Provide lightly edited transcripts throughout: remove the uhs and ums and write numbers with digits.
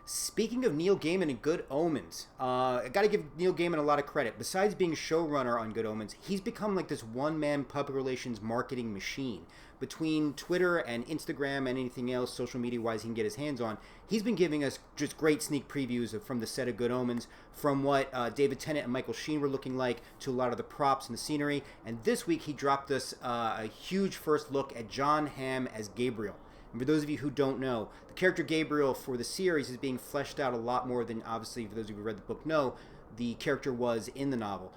Speaking of Neil Gaiman and Good Omens, I got to give Neil Gaiman a lot of credit. Besides being showrunner on Good Omens, he's become like this one-man public relations marketing machine. Between Twitter and Instagram and anything else social media-wise he can get his hands on, he's been giving us just great sneak previews from the set of Good Omens, from what David Tennant and Michael Sheen were looking like to a lot of the props and the scenery. And this week he dropped us a huge first look at Jonhamm as Gabriel. And for those of you who don't know, the character Gabriel for the series is being fleshed out a lot more than, obviously, for those of you who read the book know, the character was in the novel.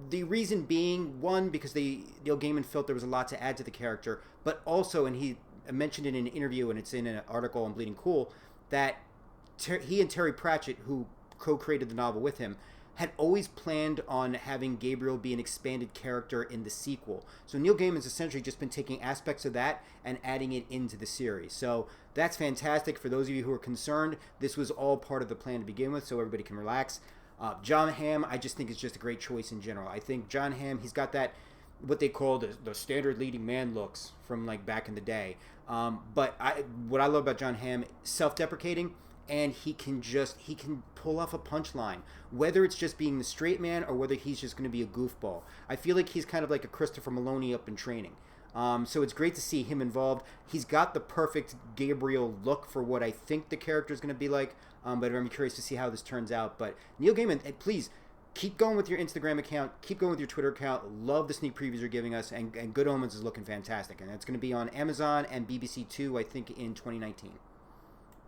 The reason being, one, because Neil Gaiman felt there was a lot to add to the character, but also, and he mentioned it in an interview, and it's in an article on Bleeding Cool, that he and Terry Pratchett, who co-created the novel with him, had always planned on having Gabriel be an expanded character in the sequel. So Neil Gaiman's essentially just been taking aspects of that and adding it into the series. So that's fantastic. For those of you who are concerned, this was all part of the plan to begin with, so everybody can relax. Jonhamm, I just think is just a great choice in general. I think Jonhamm, he's got that, what they call the standard leading man looks from like back in the day. But what I love about Jonhamm, self-deprecating, and he can pull off a punchline, whether it's just being the straight man or whether he's just going to be a goofball. I feel like he's kind of like a Christopher Maloney up in training. So it's great to see him involved. He's got the perfect Gabriel look for what I think the character is going to be like, but I'm curious to see how this turns out. But Neil Gaiman, please keep going with your Instagram account, keep going with your Twitter account. Love the sneak previews you're giving us, and Good Omens is looking fantastic. And it's going to be on Amazon and BBC Two, I think, in 2019.